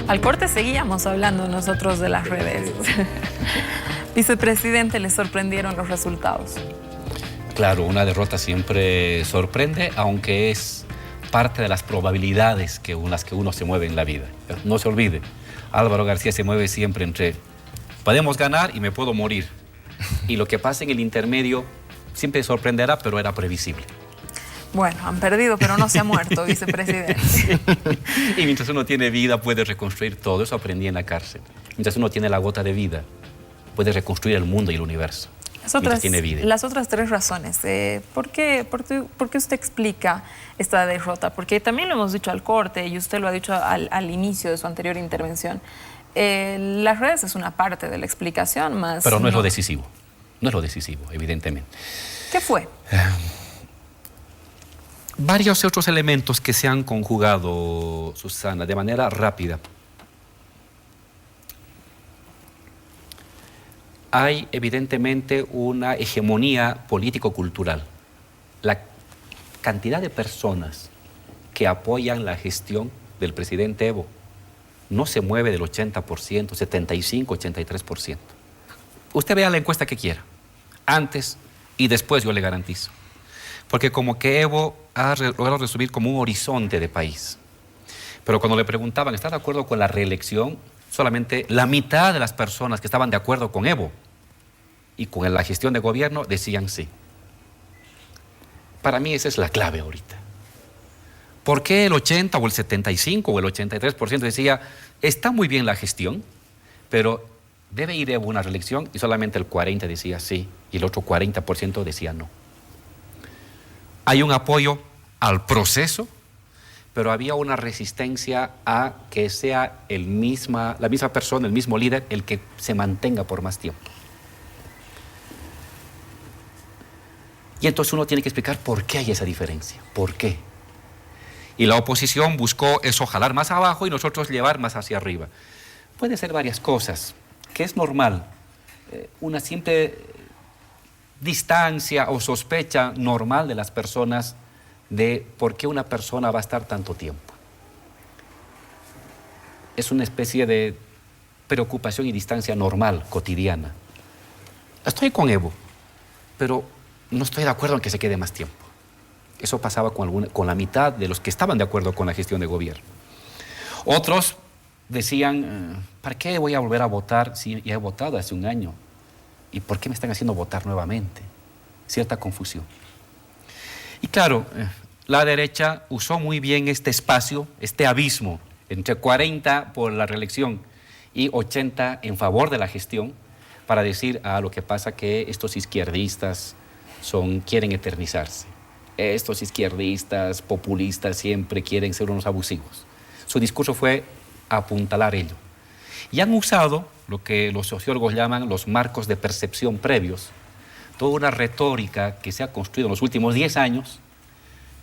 Al corte seguíamos hablando nosotros de las redes. Vicepresidente, ¿le sorprendieron los resultados? Claro, una derrota siempre sorprende, aunque es parte de las probabilidades con las que uno se mueve en la vida. No se olvide, Álvaro García se mueve siempre entre podemos ganar y me puedo morir. Y lo que pasa en el intermedio siempre sorprenderá, pero era previsible. Bueno, han perdido, pero no se ha muerto, vicepresidente. Sí. Y mientras uno tiene vida, puede reconstruir todo. Eso aprendí en la cárcel. Mientras uno tiene la gota de vida, puede reconstruir el mundo y el universo. Las otras tres razones. ¿Por qué usted explica esta derrota? Porque también lo hemos dicho al corte y usted lo ha dicho al inicio de su anterior intervención. Las redes es una parte de la explicación más... Pero no es lo decisivo. No es lo decisivo, evidentemente. ¿Qué fue? Varios otros elementos que se han conjugado, Susana, de manera rápida. Hay evidentemente una hegemonía político-cultural. La cantidad de personas que apoyan la gestión del presidente Evo no se mueve del 80%, 75, 83%. Usted vea la encuesta que quiera, antes y después yo le garantizo. Porque como que Evo ha logrado resumir como un horizonte de país. Pero cuando le preguntaban, ¿está de acuerdo con la reelección? Solamente la mitad de las personas que estaban de acuerdo con Evo y con la gestión de gobierno decían sí. Para mí esa es la clave ahorita. ¿Por qué el 80 o el 75 o el 83% decía, está muy bien la gestión, pero debe ir Evo a una reelección? Y solamente el 40% decía sí y el otro 40% decía no. Hay un apoyo al proceso, pero había una resistencia a que sea la misma persona, el mismo líder, el que se mantenga por más tiempo. Y entonces uno tiene que explicar por qué hay esa diferencia, por qué. Y la oposición buscó eso, jalar más abajo y nosotros llevar más hacia arriba. Puede ser varias cosas, que es normal. Una simple distancia o sospecha normal de las personas de por qué una persona va a estar tanto tiempo. Es una especie de preocupación y distancia normal, cotidiana. Estoy con Evo, pero no estoy de acuerdo en que se quede más tiempo. Eso pasaba con la mitad de los que estaban de acuerdo con la gestión de gobierno. Otros decían, ¿para qué voy a volver a votar si ya he votado hace un año? ¿Y por qué me están haciendo votar nuevamente? Cierta confusión. Y claro, la derecha usó muy bien este espacio, este abismo, entre 40 por la reelección y 80 en favor de la gestión, para decir, lo que pasa que estos izquierdistas quieren eternizarse. Estos izquierdistas, populistas, siempre quieren ser unos abusivos. Su discurso fue apuntalar ello. Y han usado lo que los sociólogos llaman los marcos de percepción previos, toda una retórica que se ha construido en los últimos 10 años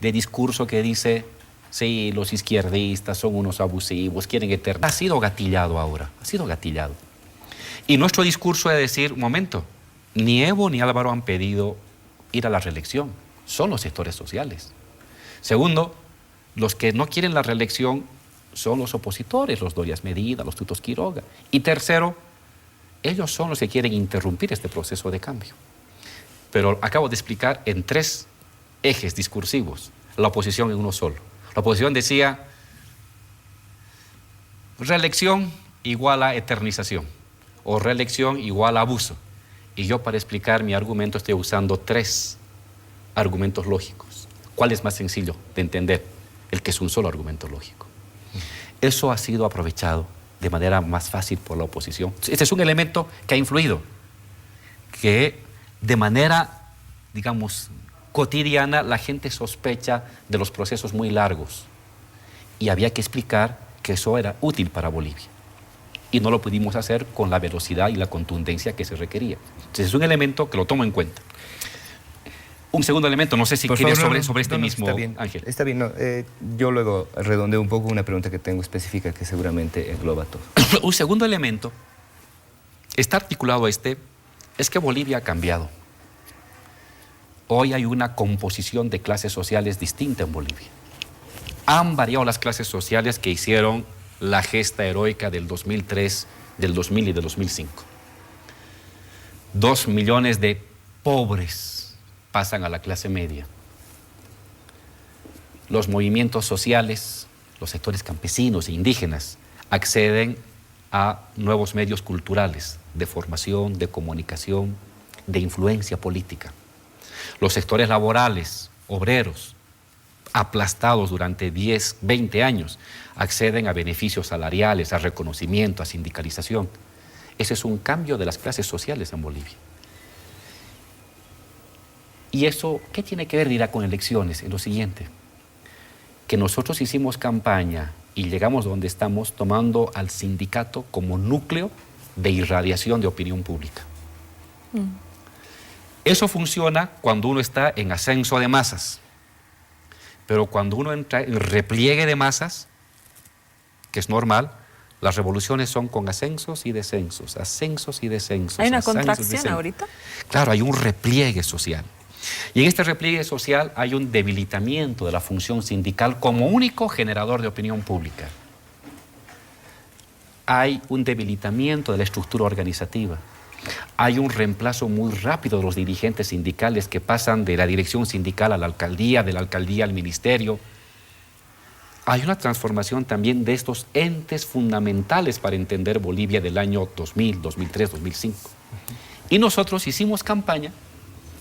de discurso que dice, sí, los izquierdistas son unos abusivos, quieren eternizar. Ha sido gatillado ahora, ha sido gatillado. Y nuestro discurso es decir, un momento, ni Evo ni Álvaro han pedido ir a la reelección, son los sectores sociales. Segundo, los que no quieren la reelección son los opositores, los Dorias Medina, los Tutos Quiroga. Y tercero, ellos son los que quieren interrumpir este proceso de cambio. Pero acabo de explicar en 3 ejes discursivos, la oposición en uno solo. La oposición decía, reelección igual a eternización, o reelección igual a abuso. Y yo para explicar mi argumento estoy usando 3 argumentos lógicos. ¿Cuál es más sencillo de entender? El que es un solo argumento lógico. Eso ha sido aprovechado de manera más fácil por la oposición. Este es un elemento que ha influido, que de manera, digamos, cotidiana la gente sospecha de los procesos muy largos y había que explicar que eso era útil para Bolivia y no lo pudimos hacer con la velocidad y la contundencia que se requería. Entonces es un elemento que lo tomo en cuenta. Un segundo elemento, no sé si quería sobre este mismo, está bien, Ángel. Está bien, no, yo luego redondeo un poco una pregunta que tengo específica que seguramente engloba todo. Un segundo elemento, está articulado es que Bolivia ha cambiado. Hoy hay una composición de clases sociales distinta en Bolivia. Han variado las clases sociales que hicieron la gesta heroica del 2003, del 2000 y del 2005. 2 millones de pobres pasan a la clase media. Los movimientos sociales, los sectores campesinos e indígenas acceden a nuevos medios culturales de formación, de comunicación, de influencia política. Los sectores laborales, obreros, aplastados durante 10, 20 años, acceden a beneficios salariales, a reconocimiento, a sindicalización. Ese es un cambio de las clases sociales en Bolivia. ¿Y eso qué tiene que ver, dirá, con elecciones? En lo siguiente, que nosotros hicimos campaña y llegamos donde estamos tomando al sindicato como núcleo de irradiación de opinión pública. Eso funciona cuando uno está en ascenso de masas, pero cuando uno entra en repliegue de masas, que es normal, las revoluciones son con ascensos y descensos, ascensos y descensos. ¿Hay una contracción ahorita? Claro, hay un repliegue social. Y en este repliegue social hay un debilitamiento de la función sindical como único generador de opinión pública. Hay un debilitamiento de la estructura organizativa. Hay un reemplazo muy rápido de los dirigentes sindicales que pasan de la dirección sindical a la alcaldía, de la alcaldía al ministerio. Hay una transformación también de estos entes fundamentales para entender Bolivia del año 2000, 2003, 2005. Y nosotros hicimos campaña,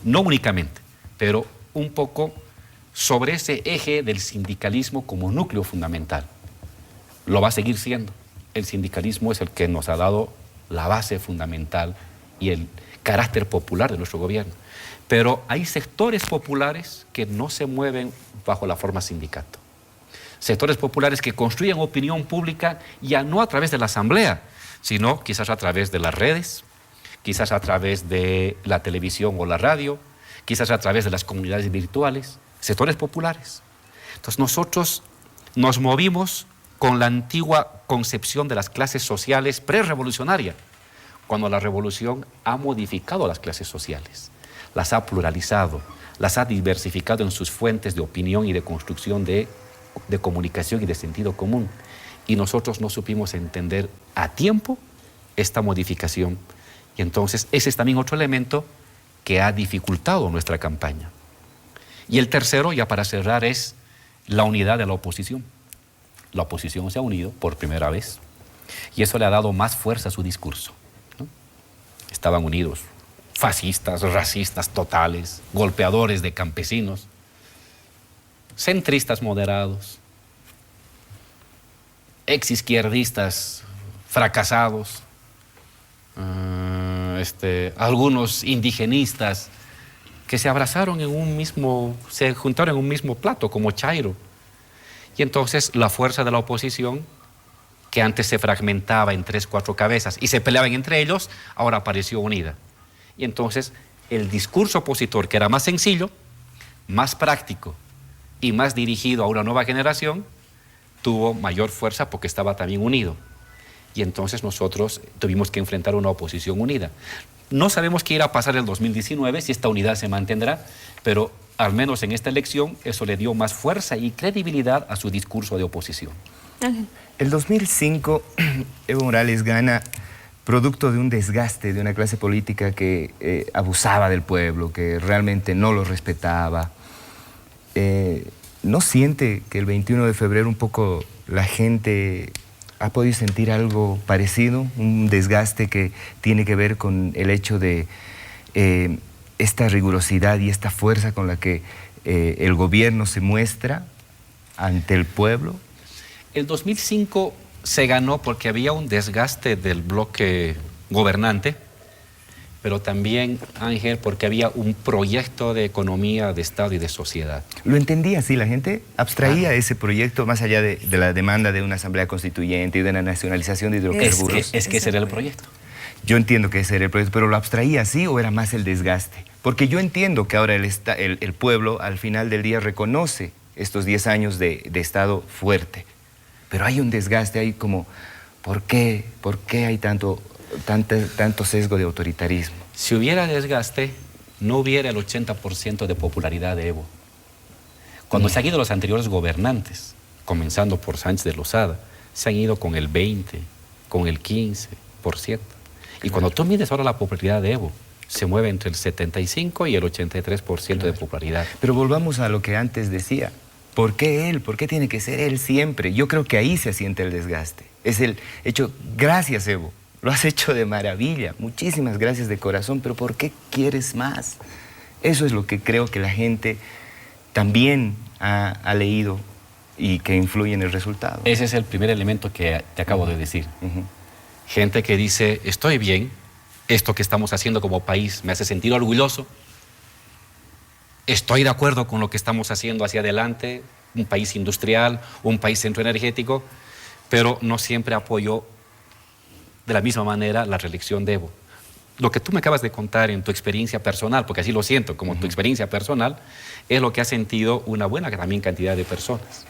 no únicamente, pero un poco sobre ese eje del sindicalismo como núcleo fundamental. Lo va a seguir siendo. El sindicalismo es el que nos ha dado la base fundamental y el carácter popular de nuestro gobierno. Pero hay sectores populares que no se mueven bajo la forma sindicato. Sectores populares que construyen opinión pública ya no a través de la asamblea, sino quizás a través de las redes, quizás a través de la televisión o la radio, quizás a través de las comunidades virtuales, sectores populares. Entonces nosotros nos movimos con la antigua concepción de las clases sociales pre-revolucionaria, cuando la revolución ha modificado las clases sociales, las ha pluralizado, las ha diversificado en sus fuentes de opinión y de construcción de comunicación y de sentido común. Y nosotros no supimos entender a tiempo esta modificación. Y entonces ese es también otro elemento que ha dificultado nuestra campaña. Y el tercero, ya para cerrar, es la unidad de la oposición. La oposición se ha unido por primera vez y eso le ha dado más fuerza a su discurso, ¿no? Estaban unidos fascistas, racistas totales, golpeadores de campesinos, centristas moderados, exizquierdistas fracasados, algunos indigenistas que se abrazaron se juntaron en un mismo plato como Chairo. Y entonces la fuerza de la oposición, que antes se fragmentaba en 3, 4 cabezas y se peleaban entre ellos, ahora apareció unida. Y entonces el discurso opositor, que era más sencillo, más práctico y más dirigido a una nueva generación, tuvo mayor fuerza porque estaba también unido. Y entonces nosotros tuvimos que enfrentar una oposición unida. No sabemos qué irá a pasar en el 2019, si esta unidad se mantendrá, pero al menos en esta elección eso le dio más fuerza y credibilidad a su discurso de oposición. El 2005, Evo Morales gana producto de un desgaste de una clase política que abusaba del pueblo, que realmente no lo respetaba. ¿No siente que el 21 de febrero un poco la gente ha podido sentir algo parecido? Un desgaste que tiene que ver con el hecho de esta rigurosidad y esta fuerza con la que el gobierno se muestra ante el pueblo. El 2005 se ganó porque había un desgaste del bloque gobernante, pero también, Ángel, porque había un proyecto de economía, de Estado y de sociedad. Lo entendía así, la gente abstraía ese proyecto más allá de la demanda de una asamblea constituyente y de la nacionalización de hidrocarburos. Es que ese era el proyecto. Yo entiendo que ese era el proyecto, pero ¿lo abstraía así o era más el desgaste? Porque yo entiendo que ahora el pueblo al final del día reconoce estos 10 años de Estado fuerte, pero hay un desgaste, hay como, ¿por qué hay tanto sesgo de autoritarismo? Si hubiera desgaste, no hubiera el 80% de popularidad de Evo. Cuando se han ido los anteriores gobernantes, comenzando por Sánchez de Lozada, se han ido con el 20, con el 15%. Y cuando tú mides ahora la popularidad de Evo, se mueve entre el 75 y el 83% de popularidad. Pero volvamos a lo que antes decía. ¿Por qué él? ¿Por qué tiene que ser él siempre? Yo creo que ahí se siente el desgaste. Es el hecho, gracias Evo, lo has hecho de maravilla, muchísimas gracias de corazón, pero ¿por qué quieres más? Eso es lo que creo que la gente también ha leído y que influye en el resultado. Ese es el primer elemento que te acabo de decir. Gente que dice, estoy bien, esto que estamos haciendo como país me hace sentir orgulloso, estoy de acuerdo con lo que estamos haciendo hacia adelante, un país industrial, un país centroenergético, pero no siempre apoyó de la misma manera la reelección de Evo. Lo que tú me acabas de contar en tu experiencia personal, porque así lo siento, como tu experiencia personal, es lo que ha sentido una buena también cantidad de personas.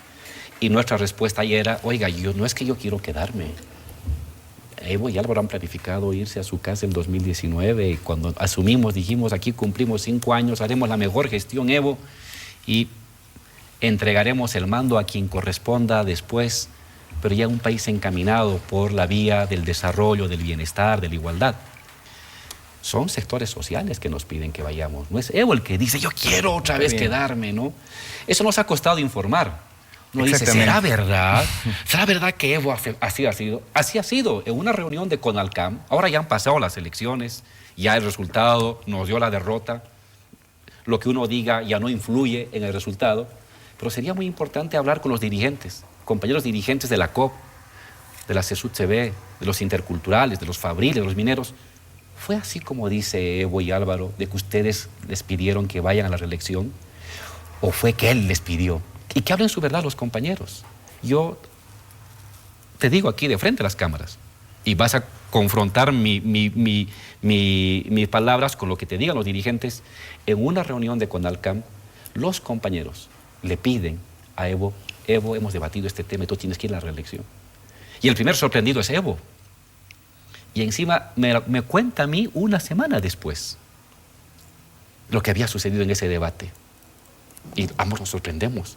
Y nuestra respuesta ahí era, oiga, no es que yo quiero quedarme. Evo y Álvaro han planificado irse a su casa en 2019 y cuando asumimos dijimos aquí cumplimos 5 años, haremos la mejor gestión Evo y entregaremos el mando a quien corresponda después, pero ya un país encaminado por la vía del desarrollo, del bienestar, de la igualdad. Son sectores sociales que nos piden que vayamos, no es Evo el que dice yo quiero otra vez quedarme, ¿no? Eso nos ha costado informar. Uno dice, ¿será verdad? ¿Será verdad que Evo así ha sido? Así ha sido. En una reunión de CONALCAM, ahora ya han pasado las elecciones, ya el resultado nos dio la derrota, lo que uno diga ya no influye en el resultado, pero sería muy importante hablar con los dirigentes, compañeros dirigentes de la COP, de la CSUTCB, de los interculturales, de los fabriles, de los mineros. ¿Fue así como dice Evo y Álvaro, de que ustedes les pidieron que vayan a la reelección? ¿O fue que él les pidió? Y que hablen su verdad los compañeros. Yo te digo aquí de frente a las cámaras y vas a confrontar mis palabras con lo que te digan los dirigentes. En una reunión de CONALCAM, los compañeros le piden a Evo, Evo, hemos debatido este tema y tú tienes que ir a la reelección. Y el primer sorprendido es Evo. Y encima me cuenta a mí una semana después lo que había sucedido en ese debate. Y ambos nos sorprendemos.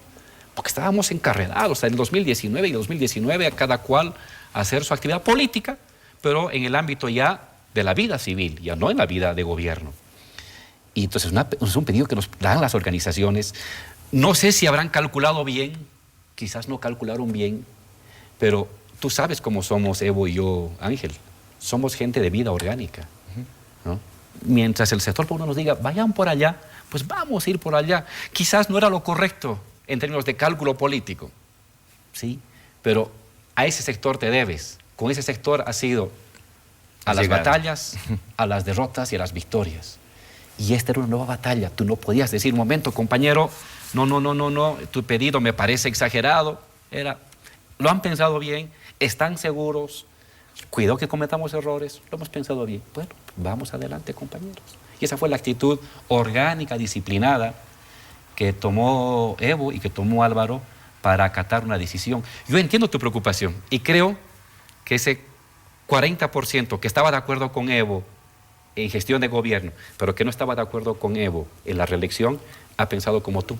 Porque estábamos encarrerados en el 2019 y 2019 a cada cual a hacer su actividad política, pero en el ámbito ya de la vida civil, ya no en la vida de gobierno. Y entonces es un pedido que nos dan las organizaciones. No sé si habrán calculado bien, quizás no calcularon bien, pero tú sabes cómo somos Evo y yo, Ángel. Somos gente de vida orgánica, ¿no? Mientras el sector público nos diga, vayan por allá, pues vamos a ir por allá. Quizás no era lo correcto en términos de cálculo político, ¿sí? Pero a ese sector te debes. Con ese sector has ido a las batallas, a las derrotas y a las victorias. Y esta era una nueva batalla. Tú no podías decir, momento, compañero, no, tu pedido me parece exagerado. Lo han pensado bien, están seguros, cuidado que cometamos errores, lo hemos pensado bien. Bueno, vamos adelante, compañeros. Y esa fue la actitud orgánica, disciplinada, que tomó Evo y que tomó Álvaro para acatar una decisión. Yo entiendo tu preocupación y creo que ese 40% que estaba de acuerdo con Evo en gestión de gobierno, pero que no estaba de acuerdo con Evo en la reelección, ha pensado como tú.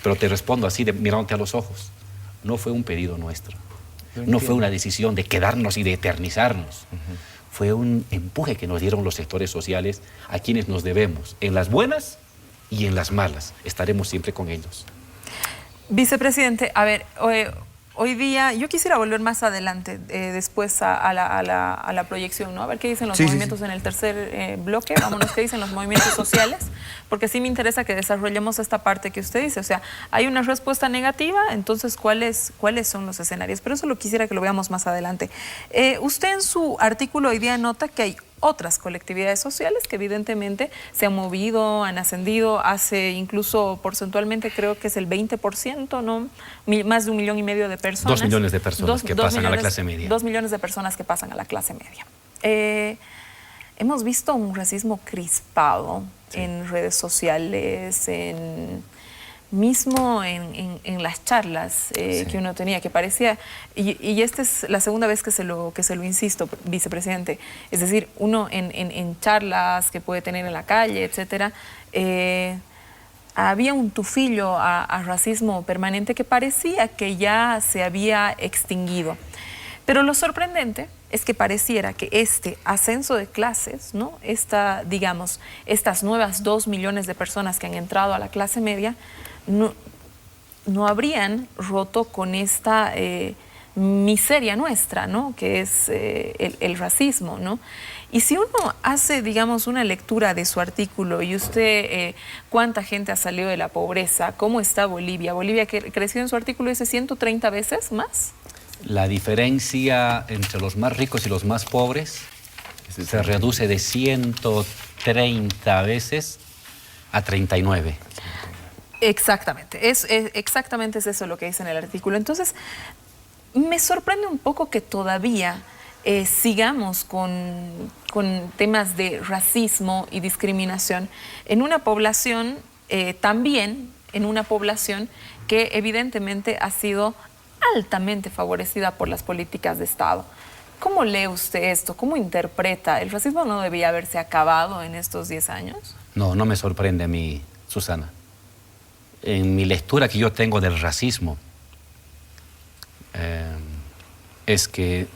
Pero te respondo así, mirándote a los ojos. No fue un pedido nuestro. No fue una decisión de quedarnos y de eternizarnos. Fue un empuje que nos dieron los sectores sociales a quienes nos debemos, en las buenas y en las malas. Estaremos siempre con ellos. Vicepresidente, a ver, hoy día yo quisiera volver más adelante, después a la proyección, ¿no? A ver qué dicen los movimientos en el tercer bloque, vámonos, qué dicen los movimientos sociales, porque sí me interesa que desarrollemos esta parte que usted dice, o sea, hay una respuesta negativa, entonces, ¿cuáles son los escenarios? Pero eso lo quisiera que lo veamos más adelante. Usted en su artículo hoy día nota que hay otras colectividades sociales que evidentemente se han movido, han ascendido, hace incluso porcentualmente creo que es el 20%, ¿no? Más de 1,5 millones de personas. 2 millones de personas que pasan a la clase media. 2 millones de personas que pasan a la clase media. Hemos visto un racismo crispado en redes sociales, mismo en las charlas que uno tenía, que parecía, y esta es la segunda vez que se lo insisto, vicepresidente, es decir, uno en charlas que puede tener en la calle, etcétera, había un tufillo a racismo permanente que parecía que ya se había extinguido. Pero lo sorprendente es que pareciera que este ascenso de clases, ¿no? Digamos, estas nuevas 2 millones de personas que han entrado a la clase media, no habrían roto con esta miseria nuestra, ¿no? Que es el racismo, ¿no? Y si uno hace, digamos, una lectura de su artículo y usted, cuánta gente ha salido de la pobreza, cómo está Bolivia. Bolivia creció en su artículo, dice 130 veces más. La diferencia entre los más ricos y los más pobres se reduce de 130 veces a 39. Exactamente, exactamente es eso lo que dice en el artículo. Entonces, me sorprende un poco que todavía sigamos con temas de racismo y discriminación en una población, también en una población que evidentemente ha sido altamente favorecida por las políticas de Estado. ¿Cómo lee usted esto? ¿Cómo interpreta? ¿El racismo no debía haberse acabado en estos 10 años? No, no me sorprende a mí, Susana. En mi lectura que yo tengo del racismo, es que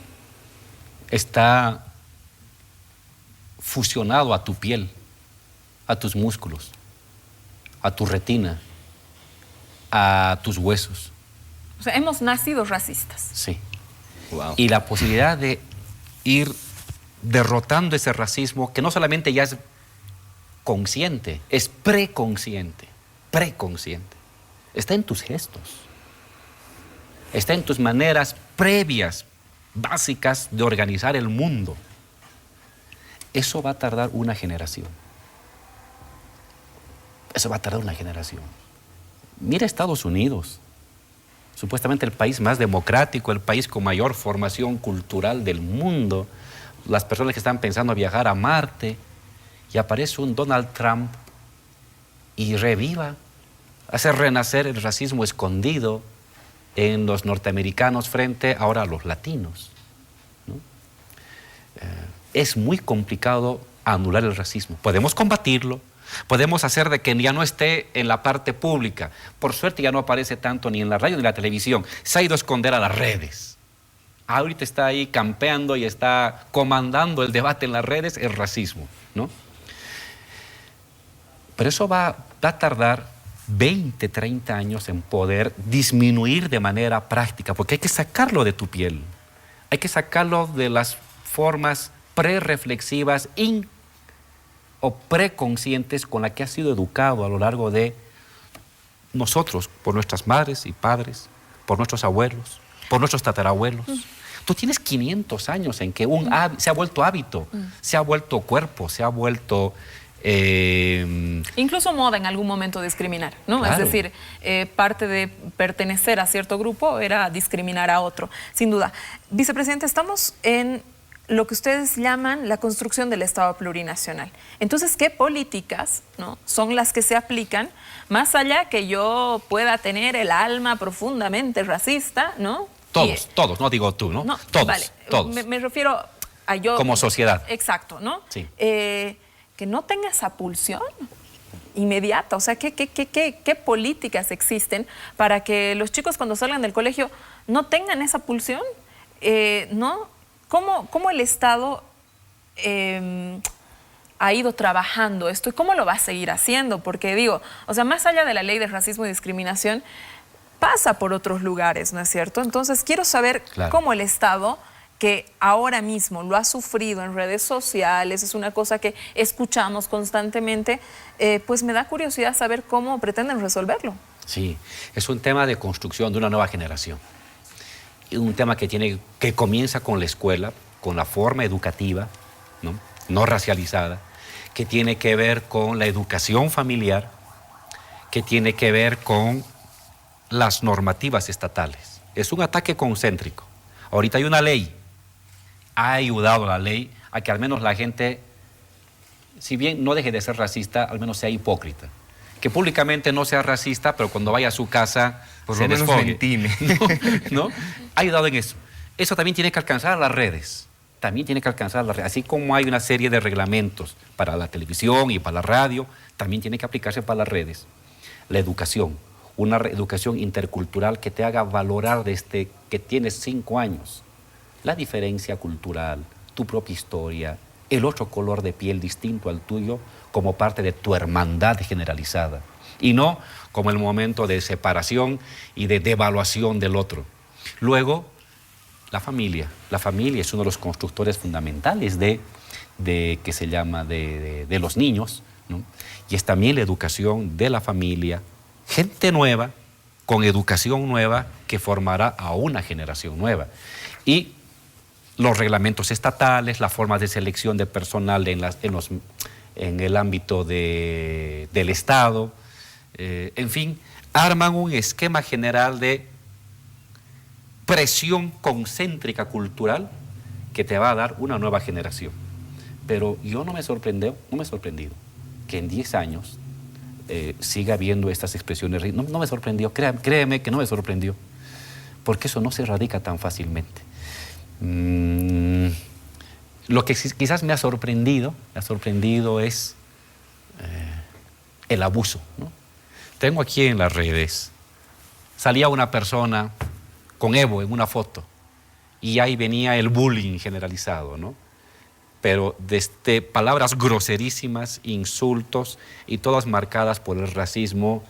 está fusionado a tu piel, a tus músculos, a tu retina, a tus huesos. O sea, hemos nacido racistas. Sí. Wow. Y la posibilidad de ir derrotando ese racismo, que no solamente ya es consciente, es preconsciente, está en tus gestos, está en tus maneras previas, básicas de organizar el mundo. Eso va a tardar una generación. Eso va a tardar una generación. Mira Estados Unidos, supuestamente el país más democrático, el país con mayor formación cultural del mundo, las personas que están pensando viajar a Marte, y aparece un Donald Trump y reviva, hace renacer el racismo escondido en los norteamericanos frente ahora a los latinos, ¿no? Es muy complicado anular el racismo. Podemos combatirlo, podemos hacer de que ya no esté en la parte pública. Por suerte ya no aparece tanto ni en la radio ni en la televisión. Se ha ido a esconder a las redes. Ahorita está ahí campeando y está comandando el debate en las redes, el racismo, ¿no? Pero eso va a tardar 20, 30 años en poder disminuir de manera práctica, porque hay que sacarlo de tu piel. Hay que sacarlo de las formas prereflexivas o preconscientes con las que has sido educado a lo largo de nosotros, por nuestras madres y padres, por nuestros abuelos, por nuestros tatarabuelos. Tú tienes 500 años en que se ha vuelto hábito, se ha vuelto cuerpo, se ha vuelto... Incluso moda en algún momento discriminar, ¿no? Claro. Es decir, parte de pertenecer a cierto grupo era discriminar a otro, sin duda. Vicepresidente, estamos en lo que ustedes llaman la construcción del Estado plurinacional. Entonces, ¿qué políticas, ¿no?, son las que se aplican más allá que yo pueda tener el alma profundamente racista, ¿no? Todos, no digo tú, ¿no? No, todos, vale. todos. Me refiero a yo... Como sociedad. Exacto, ¿no? Sí. Que no tenga esa pulsión inmediata. O sea, ¿qué políticas existen para que los chicos cuando salgan del colegio no tengan esa pulsión? ¿No? ¿Cómo el Estado ha ido trabajando esto y cómo lo va a seguir haciendo? Porque digo, o sea, más allá de la ley de racismo y discriminación, pasa por otros lugares, ¿no es cierto? Entonces, quiero saber cómo el Estado, que ahora mismo lo ha sufrido en redes sociales, es una cosa que escuchamos constantemente, pues me da curiosidad saber cómo pretenden resolverlo. Sí, es un tema de construcción de una nueva generación. Un tema que comienza con la escuela, con la forma educativa, no racializada, que tiene que ver con la educación familiar, que tiene que ver con las normativas estatales. Es un ataque concéntrico. Ahorita hay una ley. Ha ayudado la ley a que al menos la gente, si bien no deje de ser racista, al menos sea hipócrita. Que públicamente no sea racista, pero cuando vaya a su casa por se lo menos desfogue. mentime. ¿No? Ha ayudado en eso. Eso también tiene que alcanzar a las redes. También tiene que alcanzar a las redes. Así como hay una serie de reglamentos para la televisión y para la radio, también tiene que aplicarse para las redes. La educación. Una educación intercultural que te haga valorar desde que tienes 5 años la diferencia cultural, tu propia historia, el otro color de piel distinto al tuyo como parte de tu hermandad generalizada y no como el momento de separación y de devaluación del otro. Luego, la familia. La familia es uno de los constructores fundamentales de que se llama de los niños, ¿no? Y es también la educación de la familia, gente nueva, con educación nueva que formará a una generación nueva. Y los reglamentos estatales, la forma de selección de personal en el ámbito del Estado, en fin, arman un esquema general de presión concéntrica cultural que te va a dar una nueva generación. Pero yo no me he sorprendido que en 10 años siga habiendo estas expresiones. No me sorprendió, créeme que no me sorprendió, porque eso no se erradica tan fácilmente. Lo que quizás me ha sorprendido es el abuso, ¿no? Tengo aquí en las redes, salía una persona con Evo en una foto y ahí venía el bullying generalizado, ¿no? Pero desde palabras groserísimas, insultos y todas marcadas por el racismo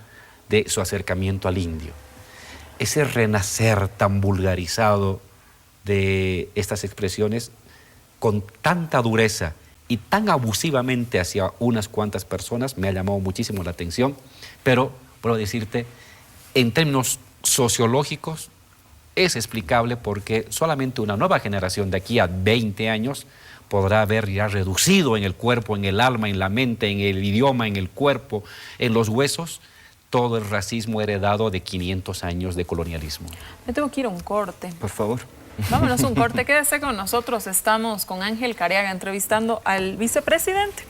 de su acercamiento al indio. Ese renacer tan vulgarizado de estas expresiones con tanta dureza y tan abusivamente hacia unas cuantas personas me ha llamado muchísimo la atención, pero puedo decirte, en términos sociológicos es explicable porque solamente una nueva generación de aquí a 20 años podrá haber ya reducido en el cuerpo, en el alma, en la mente, en el idioma, en el cuerpo, en los huesos, todo el racismo heredado de 500 años de colonialismo. Me tengo que ir a un corte. Por favor. Vámonos a un corte, quédese con nosotros. Estamos con Ángel Careaga entrevistando al vicepresidente.